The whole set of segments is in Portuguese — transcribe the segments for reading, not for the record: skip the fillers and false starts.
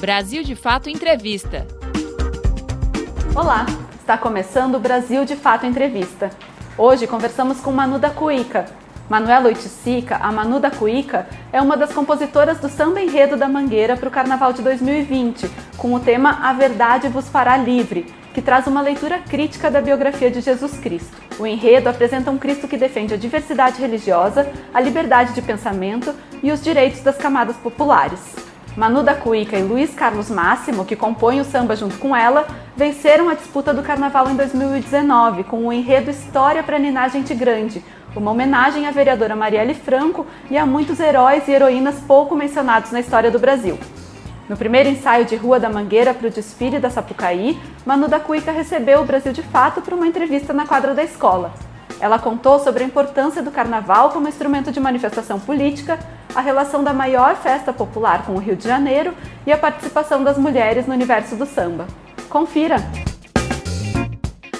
Brasil de Fato Entrevista. Olá, está começando o Brasil de Fato Entrevista. Hoje conversamos com Manu da Cuíca. Manuela Oiticica, a Manu da Cuíca, é uma das compositoras do Samba Enredo da Mangueira para o Carnaval de 2020, com o tema A Verdade Vos Fará Livre, que traz uma leitura crítica da biografia de Jesus Cristo. O enredo apresenta um Cristo que defende a diversidade religiosa, a liberdade de pensamento e os direitos das camadas populares. Manu da Cuíca e Luiz Carlos Máximo, que compõem o samba junto com ela, venceram a disputa do Carnaval em 2019 com o enredo História para Ninar Gente Grande, uma homenagem à vereadora Marielle Franco e a muitos heróis e heroínas pouco mencionados na história do Brasil. No primeiro ensaio de Rua da Mangueira para o desfile da Sapucaí, Manu da Cuíca recebeu o Brasil de Fato para uma entrevista na quadra da escola. Ela contou sobre a importância do carnaval como instrumento de manifestação política, a relação da maior festa popular com o Rio de Janeiro e a participação das mulheres no universo do samba. Confira!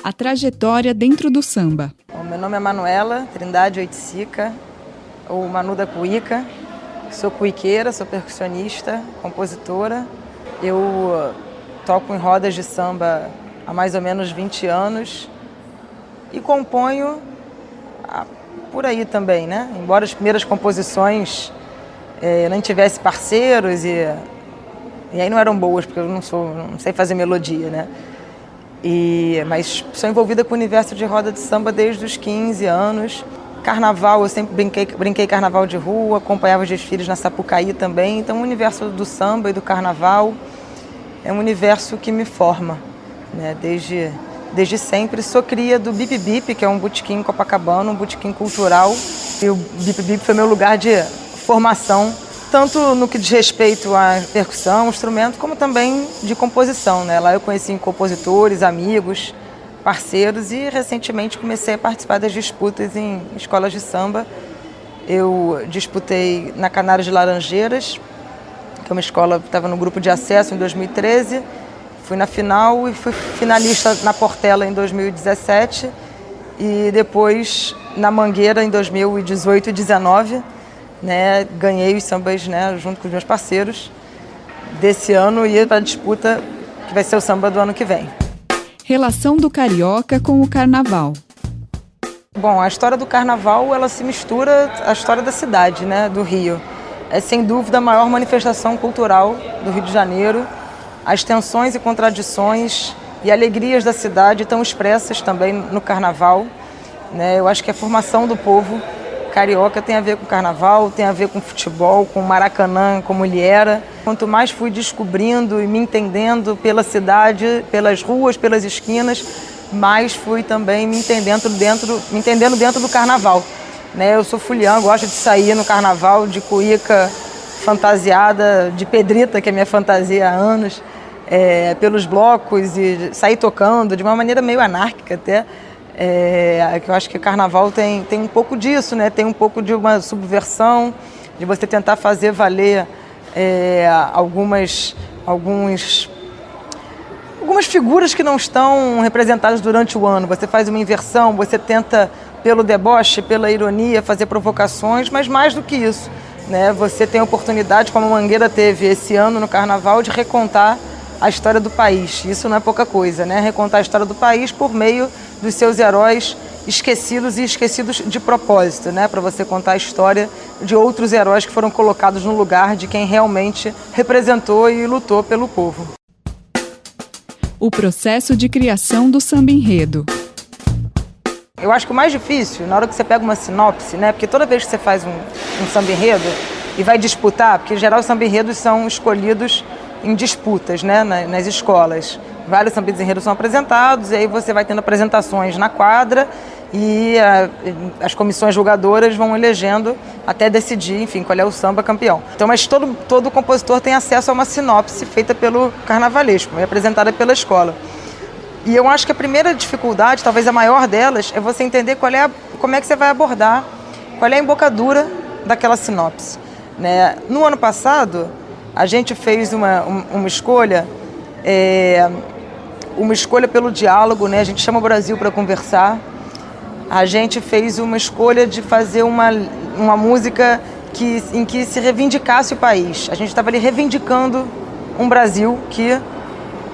A trajetória dentro do samba. Meu nome é Manuela Trindade Oiticica, ou Manu da Cuíca. Sou cuiqueira, sou percussionista, compositora. Eu toco em rodas de samba há mais ou menos 20 anos e componho por aí também, né? Embora as primeiras composições não tivesse parceiros e aí não eram boas, porque eu não sei fazer melodia, né? Mas sou envolvida com o universo de roda de samba desde os 15 anos. Carnaval, eu sempre brinquei carnaval de rua, acompanhava os desfiles na Sapucaí também. Então o universo do samba e do carnaval é um universo que me forma, né? Desde sempre. Sou cria do Bip Bip, que é um botequim em Copacabana, um botequim cultural. E o Bip Bip foi meu lugar de formação, tanto no que diz respeito à percussão, instrumento, como também de composição, né? Lá eu conheci compositores, amigos, parceiros e recentemente comecei a participar das disputas em escolas de samba. Eu disputei na Canário de Laranjeiras, que é uma escola que estava no grupo de acesso em 2013. Fui na final e fui finalista na Portela em 2017 e depois na Mangueira em 2018 e 2019. Né, ganhei os sambas, né, junto com os meus parceiros desse ano e para a disputa que vai ser o samba do ano que vem. Relação do carioca com o carnaval. Bom, a história do carnaval ela se mistura à história da cidade, né, do Rio. É sem dúvida a maior manifestação cultural do Rio de Janeiro. As tensões e contradições e alegrias da cidade estão expressas também no carnaval, né? Eu acho que a formação do povo carioca tem a ver com carnaval, tem a ver com futebol, com Maracanã, como ele era. Quanto mais fui descobrindo e me entendendo pela cidade, pelas ruas, pelas esquinas, mais fui também me entendendo dentro do carnaval. Né? Eu sou fuliã, gosto de sair no carnaval de cuíca fantasiada, de pedrita, que é minha fantasia há anos, pelos blocos e sair tocando de uma maneira meio anárquica até. Que eu acho que o carnaval tem um pouco disso, né? Tem um pouco de uma subversão, de você tentar fazer valer algumas figuras que não estão representadas durante o ano. Você faz uma inversão, você tenta, pelo deboche, pela ironia, fazer provocações, mas mais do que isso, né? Você tem a oportunidade, como a Mangueira teve esse ano no carnaval, de recontar a história do país. Isso não é pouca coisa, né? Recontar a história do país por meio dos seus heróis esquecidos e esquecidos de propósito, né? Para você contar a história de outros heróis que foram colocados no lugar de quem realmente representou e lutou pelo povo. O processo de criação do samba enredo. Eu acho que o mais difícil, na hora que você pega uma sinopse, né? Porque toda vez que você faz um samba enredo e vai disputar, porque em geral os samba enredos são escolhidos em disputas, né? Nas escolas. Vários sambas enredos são apresentados e aí você vai tendo apresentações na quadra e as comissões julgadoras vão elegendo até decidir, enfim, qual é o samba campeão. Então, mas todo compositor tem acesso a uma sinopse feita pelo carnavalesco, apresentada pela escola. E eu acho que a primeira dificuldade, talvez a maior delas, é você entender como é que você vai abordar, qual é a embocadura daquela sinopse. Né? No ano passado, a gente fez uma escolha pelo diálogo, né? A gente chama o Brasil para conversar. A gente fez uma escolha de fazer uma música em que se reivindicasse o país. A gente estava ali reivindicando um Brasil que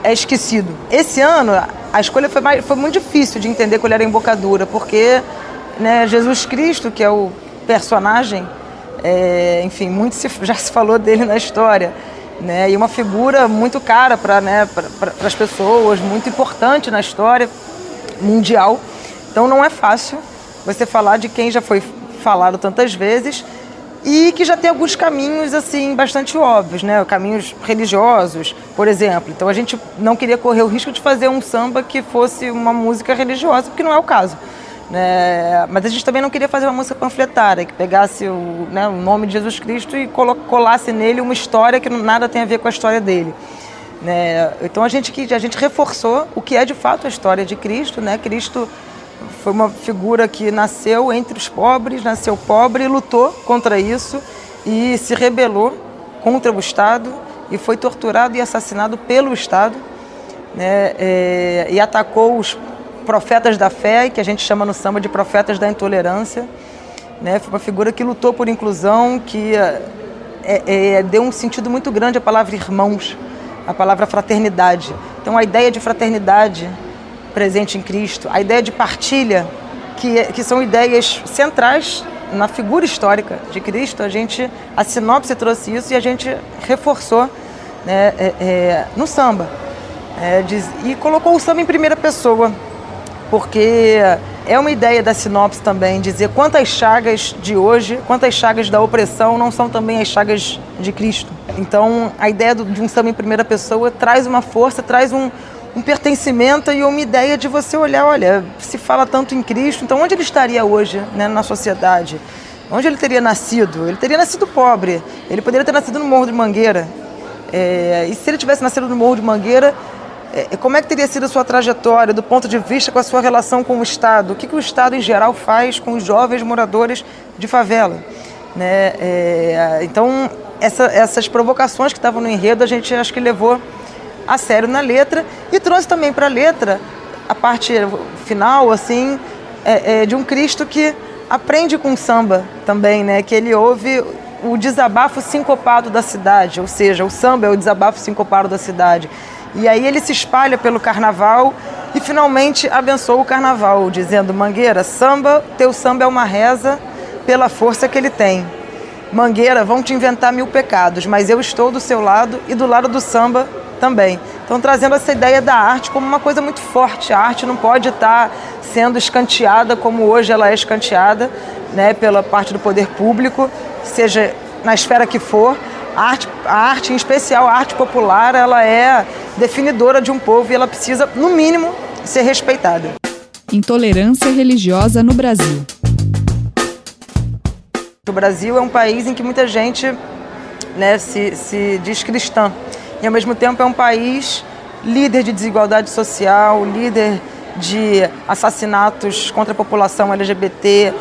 é esquecido. Esse ano, a escolha foi muito difícil de entender qual era a embocadura, porque, né, Jesus Cristo, que é o personagem, enfim, muito já se falou dele na história, né, e uma figura muito cara para as pessoas, muito importante na história mundial. Então não é fácil você falar de quem já foi falado tantas vezes e que já tem alguns caminhos assim bastante óbvios, né? Caminhos religiosos, por exemplo. Então a gente não queria correr o risco de fazer um samba que fosse uma música religiosa, porque não é o caso, né? Mas a gente também não queria fazer uma música panfletária, que pegasse o nome de Jesus Cristo e colasse nele uma história que nada tem a ver com a história dele, né? Então a gente reforçou o que é de fato a história de Cristo, né? Cristo foi uma figura que nasceu entre os pobres, nasceu pobre e lutou contra isso e se rebelou contra o Estado e foi torturado e assassinado pelo Estado, né? E atacou os profetas da fé, que a gente chama no samba de profetas da intolerância, né? Foi uma figura que lutou por inclusão, que deu um sentido muito grande à palavra irmãos, à palavra fraternidade. Então a ideia de fraternidade presente em Cristo, a ideia de partilha, que são ideias centrais na figura histórica de Cristo, a sinopse trouxe isso e a gente reforçou, né, no samba, e colocou o samba em primeira pessoa, porque é uma ideia da sinopse também, dizer quantas chagas de hoje, quantas chagas da opressão não são também as chagas de Cristo. Então a ideia de um samba em primeira pessoa traz uma força, traz um pertencimento e uma ideia de você olhar, olha, se fala tanto em Cristo, então onde ele estaria hoje, né, na sociedade? Onde ele teria nascido? Ele teria nascido pobre, ele poderia ter nascido no Morro de Mangueira. E se ele tivesse nascido no Morro de Mangueira, como é que teria sido a sua trajetória, do ponto de vista com a sua relação com o Estado? O que o Estado, em geral, faz com os jovens moradores de favela, né? Então, essas provocações que estavam no enredo, a gente acho que levou a sério na letra e trouxe também para a letra a parte final, assim, de um Cristo que aprende com o samba também, né? Que ele ouve o desabafo sincopado da cidade, ou seja, o samba é o desabafo sincopado da cidade. E aí ele se espalha pelo carnaval e finalmente abençoa o carnaval, dizendo: Mangueira, teu samba é uma reza pela força que ele tem. Mangueira, vão te inventar 1000 pecados, mas eu estou do seu lado e do lado do samba também. Então, trazendo essa ideia da arte como uma coisa muito forte. A arte não pode estar sendo escanteada como hoje ela é escanteada, né, pela parte do poder público, seja na esfera que for. A arte, em especial a arte popular, ela é definidora de um povo e ela precisa, no mínimo, ser respeitada. Intolerância religiosa no Brasil. O Brasil é um país em que muita gente, né, se diz cristã. E, ao mesmo tempo, é um país líder de desigualdade social, líder de assassinatos contra a população LGBT,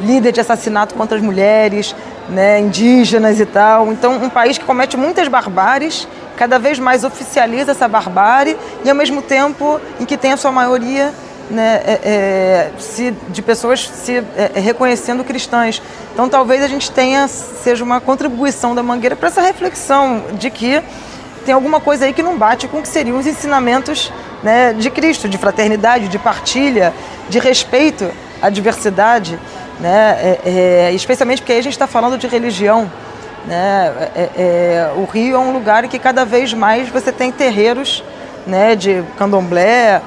líder de assassinato contra as mulheres, né, indígenas e tal. Então, um país que comete muitas barbáries, cada vez mais oficializa essa barbárie e, ao mesmo tempo, em que tem a sua maioria, né, de pessoas se reconhecendo cristãs. Então, talvez a gente seja uma contribuição da Mangueira para essa reflexão de que tem alguma coisa aí que não bate com o que seriam os ensinamentos, né, de Cristo, de fraternidade, de partilha, de respeito à diversidade, né, especialmente porque aí a gente está falando de religião, né, o Rio é um lugar em que cada vez mais você tem terreiros, né, de candomblé,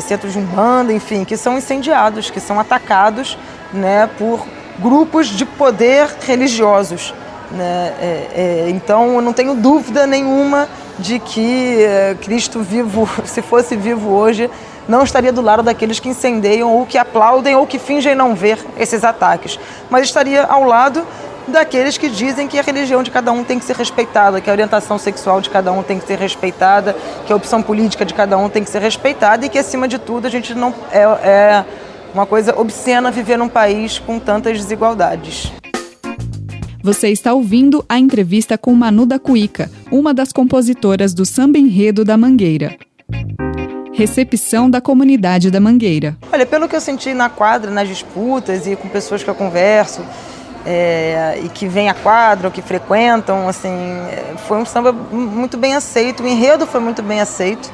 centros de umbanda, enfim, que são incendiados, que são atacados, né, por grupos de poder religiosos, né? Então eu não tenho dúvida nenhuma de que Cristo vivo, se fosse vivo hoje, não estaria do lado daqueles que incendeiam ou que aplaudem ou que fingem não ver esses ataques, mas estaria ao lado daqueles que dizem que a religião de cada um tem que ser respeitada, que a orientação sexual de cada um tem que ser respeitada, que a opção política de cada um tem que ser respeitada e que, acima de tudo, a gente não é uma coisa obscena viver num país com tantas desigualdades. Você está ouvindo a entrevista com Manu da Cuíca, uma das compositoras do Samba Enredo da Mangueira. Recepção da comunidade da Mangueira. Olha, pelo que eu senti na quadra, nas disputas e com pessoas que eu converso, e que vêm à quadra, ou que frequentam, assim, foi um samba muito bem aceito, o enredo foi muito bem aceito,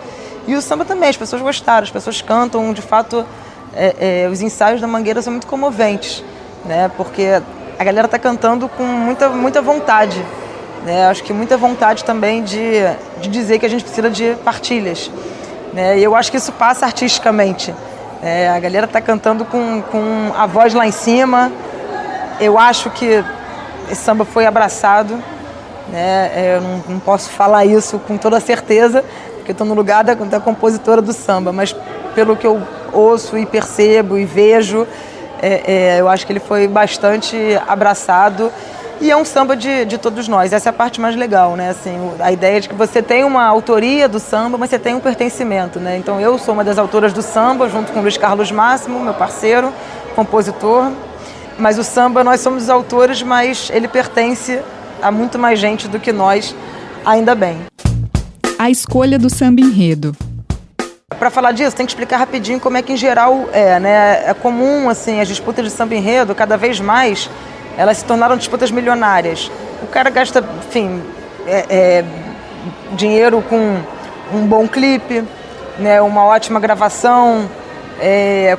e o samba também, as pessoas gostaram, as pessoas cantam, de fato, os ensaios da Mangueira são muito comoventes, né, porque a galera está cantando com muita vontade, né, acho que muita vontade também de dizer que a gente precisa de partilhas, né, e eu acho que isso passa artisticamente, a galera está cantando com a voz lá em cima. Eu acho que esse samba foi abraçado, né? Eu não posso falar isso com toda certeza, porque eu estou no lugar da compositora do samba, mas pelo que eu ouço e percebo e vejo, eu acho que ele foi bastante abraçado e é um samba de todos nós. Essa é a parte mais legal, né? Assim, a ideia de que você tem uma autoria do samba, mas você tem um pertencimento, né? Então eu sou uma das autoras do samba, junto com o Luiz Carlos Máximo, meu parceiro, compositor. Mas o samba, nós somos os autores, mas ele pertence a muito mais gente do que nós, ainda bem. A escolha do samba enredo. Para falar disso, tem que explicar rapidinho como é que, em geral, né? É comum, assim, as disputas de samba enredo, cada vez mais, elas se tornaram disputas milionárias. O cara gasta, enfim, dinheiro com um bom clipe, né? Uma ótima gravação,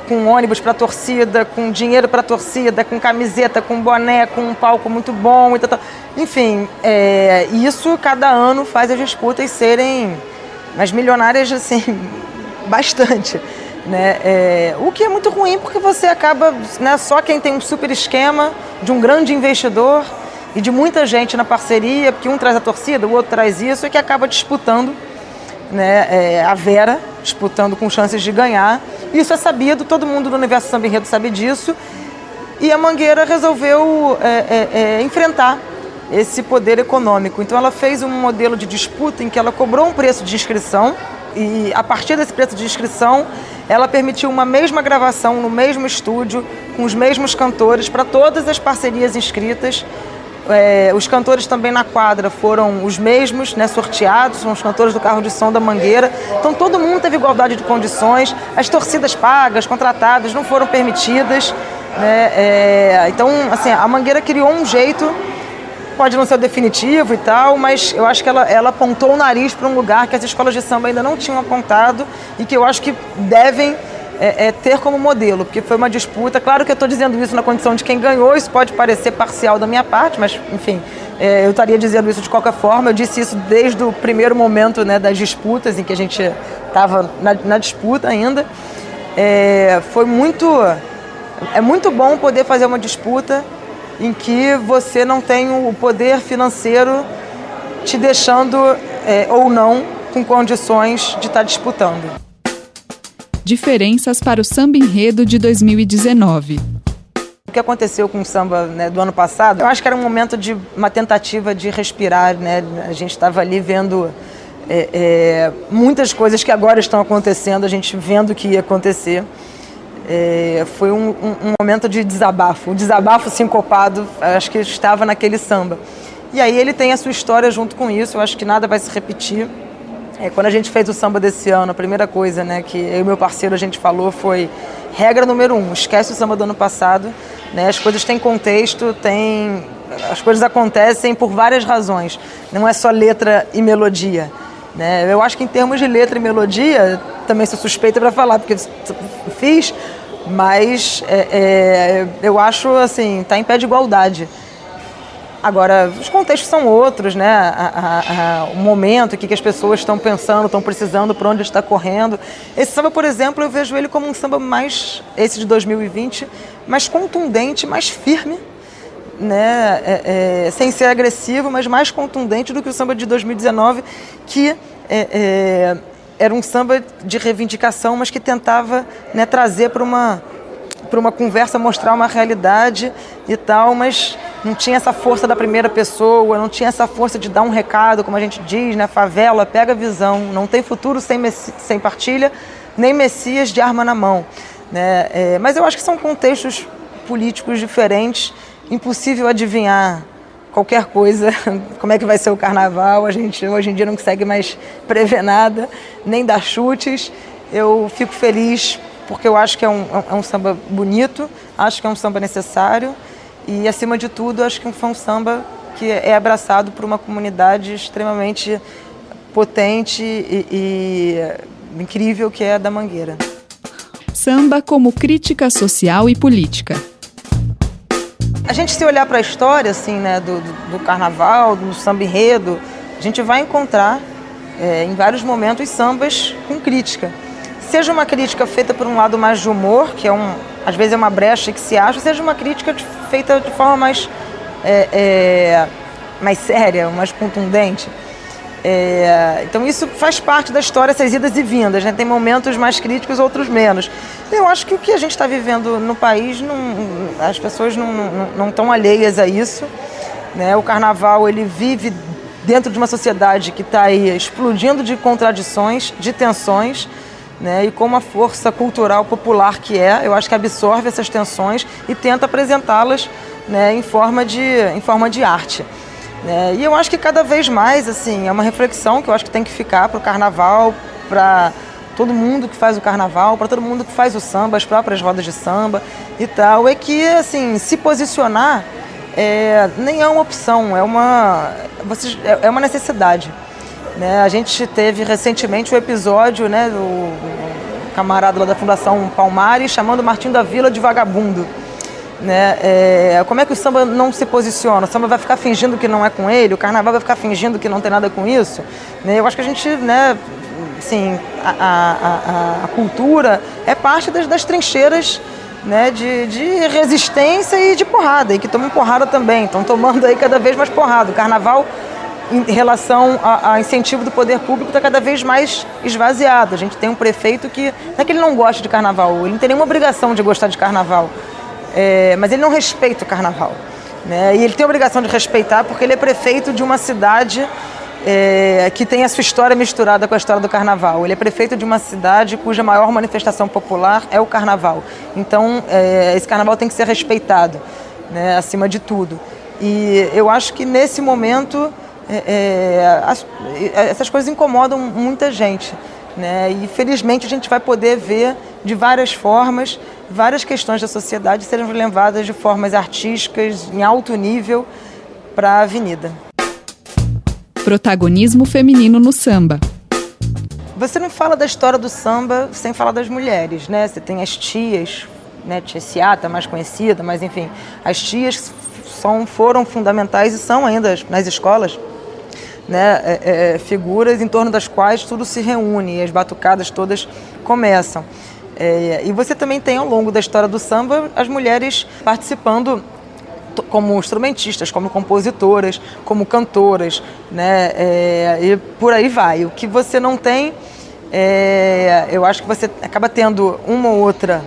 com ônibus para a torcida, com dinheiro para a torcida, com camiseta, com boné, com um palco muito bom, e tal. Enfim, isso cada ano faz as disputas serem mais milionárias, assim, bastante, né? O que é muito ruim porque você acaba, né, só quem tem um super esquema de um grande investidor e de muita gente na parceria, porque um traz a torcida, o outro traz isso, é que acaba disputando, né, a Vera, disputando com chances de ganhar. Isso é sabido, todo mundo do universo samba enredo sabe disso. E a Mangueira resolveu enfrentar esse poder econômico. Então ela fez um modelo de disputa em que ela cobrou um preço de inscrição e a partir desse preço de inscrição ela permitiu uma mesma gravação no mesmo estúdio, com os mesmos cantores para todas as parcerias inscritas. Os cantores também na quadra foram os mesmos, né, sorteados, são os cantores do carro de som da Mangueira. Então todo mundo teve igualdade de condições, as torcidas pagas, contratadas, não foram permitidas, né? Então, assim, a Mangueira criou um jeito, pode não ser o definitivo e tal, mas eu acho que ela apontou o nariz para um lugar que as escolas de samba ainda não tinham apontado e que eu acho que devem ter como modelo, porque foi uma disputa. Claro que eu estou dizendo isso na condição de quem ganhou, isso pode parecer parcial da minha parte, mas, enfim, eu estaria dizendo isso de qualquer forma. Eu disse isso desde o primeiro momento, né, das disputas, em que a gente estava na disputa ainda. É muito bom poder fazer uma disputa em que você não tem o poder financeiro te deixando, ou não, com condições de estar disputando. Diferenças para o samba enredo de 2019. O que aconteceu com o samba, né, do ano passado, eu acho que era um momento de uma tentativa de respirar, né? A gente estava ali vendo muitas coisas que agora estão acontecendo, a gente vendo que ia acontecer. Foi um momento de desabafo, um desabafo sincopado, acho que estava naquele samba. E aí ele tem a sua história junto com isso, eu acho que nada vai se repetir. Quando a gente fez o samba desse ano, a primeira coisa, né, que eu e meu parceiro a gente falou foi: regra número 1, esquece o samba do ano passado, né, as coisas têm contexto, as coisas acontecem por várias razões, não é só letra e melodia, né? Eu acho que em termos de letra e melodia, também sou suspeita para falar, porque fiz, mas eu acho, assim, tá em pé de igualdade. Agora, os contextos são outros, né? O momento, o que as pessoas estão pensando, estão precisando, por onde está correndo. Esse samba, por exemplo, eu vejo ele como um samba mais, esse de 2020, mais contundente, mais firme, né? Sem ser agressivo, mas mais contundente do que o samba de 2019, que era um samba de reivindicação, mas que tentava, né, trazer para uma conversa, mostrar uma realidade e tal, mas não tinha essa força da primeira pessoa, não tinha essa força de dar um recado, como a gente diz, né? Favela, pega a visão, não tem futuro sem partilha, nem Messias de arma na mão, né? Mas eu acho que são contextos políticos diferentes, impossível adivinhar qualquer coisa, como é que vai ser o carnaval, a gente hoje em dia não consegue mais prever nada, nem dar chutes. Eu fico feliz porque eu acho que é um samba bonito, acho que é um samba necessário e, acima de tudo, acho que foi um samba que é abraçado por uma comunidade extremamente potente e incrível, que é a da Mangueira. Samba como crítica social e política. A gente, se olhar para a história assim, né, do carnaval, do samba enredo, a gente vai encontrar em vários momentos sambas com crítica. Seja uma crítica feita por um lado mais de humor, que às vezes é uma brecha que se acha, seja uma crítica feita de forma mais séria, mais contundente. Então isso faz parte da história, essas idas e vindas, né? Tem momentos mais críticos, outros menos. Eu acho que o que a gente está vivendo no país, as pessoas não estão alheias a isso, né? O carnaval, ele vive dentro de uma sociedade que está aí explodindo de contradições, de tensões, né? E com uma força cultural popular que eu acho que absorve essas tensões e tenta apresentá-las, né, em forma de arte. E eu acho que cada vez mais, assim, é uma reflexão que eu acho que tem que ficar para o carnaval, para todo mundo que faz o carnaval, para todo mundo que faz o samba, as próprias rodas de samba e tal, é que, assim, se posicionar nem é uma opção, é uma necessidade. Né? A gente teve recentemente o episódio, né, do camarada lá da Fundação Palmares chamando Martinho da Vila de vagabundo. Né? Como é que o samba não se posiciona? O samba vai ficar fingindo que não é com ele, o carnaval vai ficar fingindo que não tem nada com isso? Né? Eu acho que a gente, né, assim, a cultura é parte das trincheiras, né, de resistência e de porrada, e que tomam porrada também, estão tomando aí cada vez mais porrada. O carnaval, em relação a incentivo do poder público, está cada vez mais esvaziado. A gente tem um prefeito que não é que ele não gosta de carnaval, ele não tem nenhuma obrigação de gostar de carnaval. Mas ele não respeita o carnaval, né? E ele tem a obrigação de respeitar porque ele é prefeito de uma cidade que tem a sua história misturada com a história do carnaval. Ele é prefeito de uma cidade cuja maior manifestação popular é o carnaval. Então, esse carnaval tem que ser respeitado, né, acima de tudo. E eu acho que nesse momento essas coisas incomodam muita gente. Né? E felizmente a gente vai poder ver de várias formas, várias questões da sociedade serem levadas de formas artísticas, em alto nível, para a avenida. Protagonismo feminino no samba. Você não fala da história do samba sem falar das mulheres, né? Você tem as tias, né? Tia Seata, mais conhecida, mas enfim, as tias foram fundamentais e são ainda nas escolas, né, figuras em torno das quais tudo se reúne e as batucadas todas começam. E você também tem, ao longo da história do samba, as mulheres participando como instrumentistas, como compositoras, como cantoras, né, e por aí vai. O que você não tem, eu acho que você acaba tendo uma ou outra,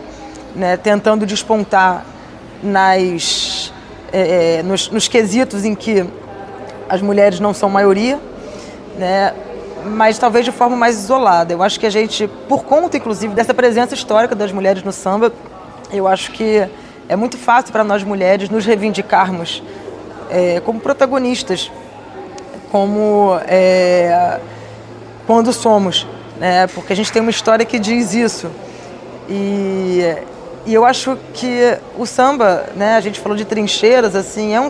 né, tentando despontar nos quesitos em que as mulheres não são maioria, né? Mas talvez de forma mais isolada. Eu acho que a gente, por conta, inclusive, dessa presença histórica das mulheres no samba, eu acho que é muito fácil para nós mulheres nos reivindicarmos como protagonistas, como quando somos, né? Porque a gente tem uma história que diz isso. E eu acho que o samba, né, a gente falou de trincheiras, assim, é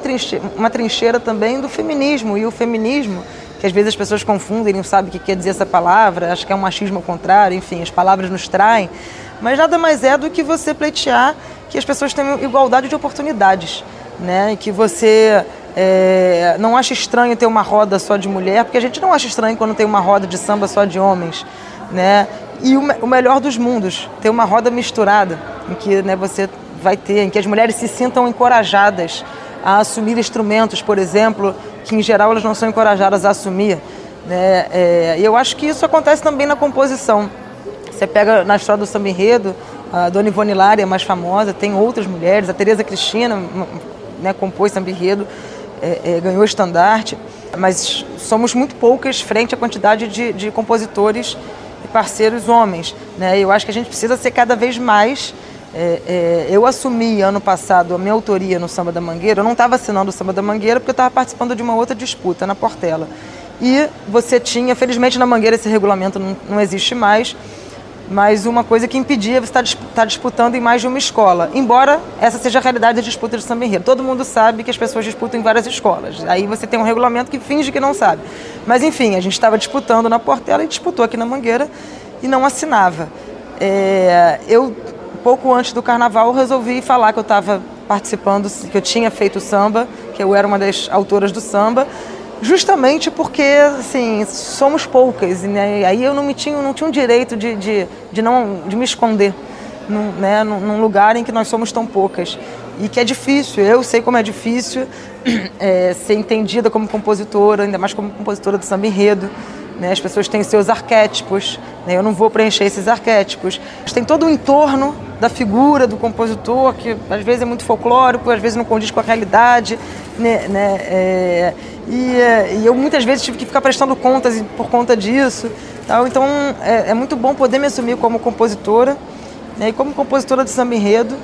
uma trincheira também do feminismo. E o feminismo, que às vezes as pessoas confundem, não sabem o que quer dizer essa palavra, acho que é um machismo ao contrário, enfim, as palavras nos traem. Mas nada mais é do que você pleitear que as pessoas tenham igualdade de oportunidades, né? E que você não acha estranho ter uma roda só de mulher, porque a gente não acha estranho quando tem uma roda de samba só de homens, né? E o melhor dos mundos, ter uma roda misturada, em que, né, você vai ter, em que as mulheres se sintam encorajadas a assumir instrumentos, por exemplo, que em geral elas não são encorajadas a assumir, né? E eu acho que isso acontece também na composição. Você pega na história do samba enredo, a Dona Ivone Lara é mais famosa, tem outras mulheres, a Tereza Cristina, né, compôs samba enredo, ganhou estandarte, mas somos muito poucas frente à quantidade de compositores e parceiros homens, né? Eu acho que a gente precisa ser cada vez mais. Eu assumi ano passado a minha autoria no Samba da Mangueira. Eu não estava assinando o Samba da Mangueira porque eu estava participando de uma outra disputa na Portela. E você tinha, felizmente na Mangueira esse regulamento não existe mais, mas uma coisa que impedia você estar disputando em mais de uma escola. Embora essa seja a realidade da disputa de samba enredo. Todo mundo sabe que as pessoas disputam em várias escolas. Aí você tem um regulamento que finge que não sabe. Mas enfim, a gente estava disputando na Portela e disputou aqui na Mangueira e não assinava. Eu, pouco antes do carnaval, resolvi falar que eu estava participando, que eu tinha feito samba, que eu era uma das autoras do samba, justamente porque, assim, somos poucas, né? Aí eu não tinha um direito de me esconder num lugar em que nós somos tão poucas. E que é difícil, eu sei como é difícil ser entendida como compositora, ainda mais como compositora do samba enredo. Né? As pessoas têm seus arquétipos, né? Eu não vou preencher esses arquétipos. Tem todo o entorno da figura do compositor, que às vezes é muito folclórico, às vezes não condiz com a realidade, né? E eu muitas vezes tive que ficar prestando contas por conta disso. Tal. Então é muito bom poder me assumir como compositora, né? E como compositora de samba enredo.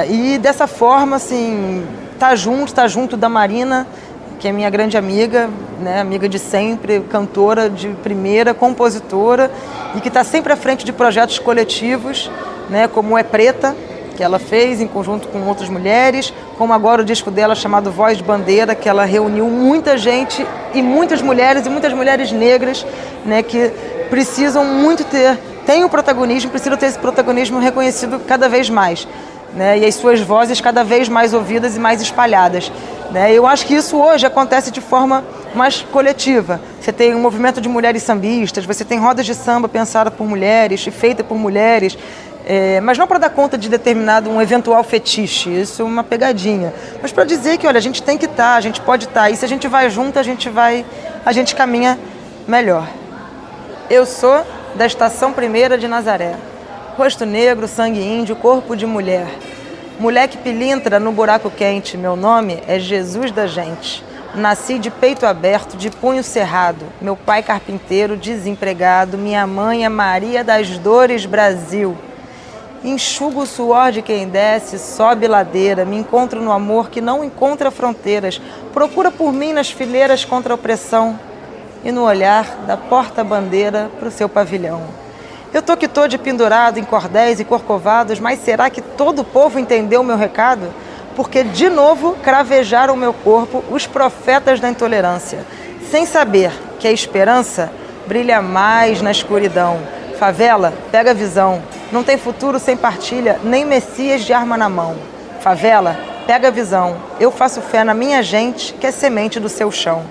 E dessa forma, assim, tá junto da Marina, que é minha grande amiga, né, amiga de sempre, cantora de primeira, compositora, e que está sempre à frente de projetos coletivos, né, como É Preta, que ela fez em conjunto com outras mulheres, como agora o disco dela chamado Voz de Bandeira, que ela reuniu muita gente e muitas mulheres negras, né, que precisam muito têm o protagonismo, precisam ter esse protagonismo reconhecido cada vez mais, né, e as suas vozes cada vez mais ouvidas e mais espalhadas. Né? Eu acho que isso hoje acontece de forma mais coletiva. Você tem um movimento de mulheres sambistas, você tem rodas de samba pensadas por mulheres e feita por mulheres, mas não para dar conta de um eventual fetiche, isso é uma pegadinha, mas para dizer que, olha, a gente tem que estar, a gente pode estar, e se a gente vai junto, a gente caminha melhor. Eu sou da Estação Primeira de Nazaré, rosto negro, sangue índio, corpo de mulher. Moleque pilintra no buraco quente, meu nome é Jesus da gente. Nasci de peito aberto, de punho cerrado. Meu pai carpinteiro, desempregado. Minha mãe é Maria das Dores, Brasil. Enxugo o suor de quem desce, sobe ladeira. Me encontro no amor que não encontra fronteiras. Procura por mim nas fileiras contra a opressão. E no olhar da porta-bandeira pro seu pavilhão. Eu tô que tô de pendurado em cordéis e corcovados, mas será que todo o povo entendeu o meu recado? Porque, de novo, cravejaram o meu corpo os profetas da intolerância, sem saber que a esperança brilha mais na escuridão. Favela, pega a visão, não tem futuro sem partilha, nem messias de arma na mão. Favela, pega a visão, eu faço fé na minha gente, que é semente do seu chão.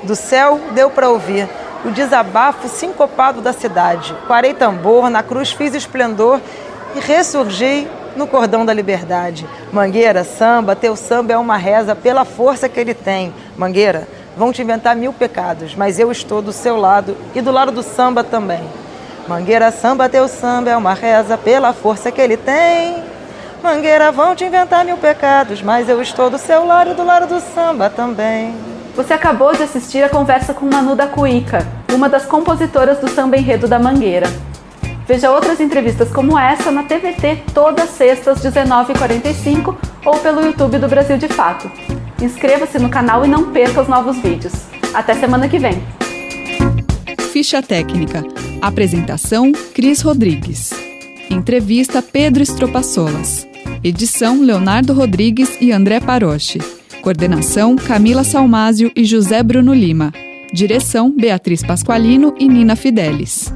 Do céu deu para ouvir o desabafo sincopado da cidade. Quarei tambor, na cruz fiz esplendor e ressurgi no cordão da liberdade. Mangueira, samba, teu samba é uma reza pela força que ele tem. Mangueira, vão te inventar 1000 pecados, mas eu estou do seu lado e do lado do samba também. Mangueira, samba, teu samba é uma reza pela força que ele tem. Mangueira, vão te inventar 1000 pecados, mas eu estou do seu lado e do lado do samba também. Você acabou de assistir a conversa com Manu da Cuíca, uma das compositoras do samba enredo da Mangueira. Veja outras entrevistas como essa na TVT todas sextas, 19h45 ou pelo YouTube do Brasil de Fato. Inscreva-se no canal e não perca os novos vídeos. Até semana que vem. Ficha técnica. Apresentação: Cris Rodrigues. Entrevista: Pedro Estropaçolas. Edição: Leonardo Rodrigues e André Paroche. Coordenação: Camila Salmásio e José Bruno Lima. Direção: Beatriz Pasqualino e Nina Fidelis.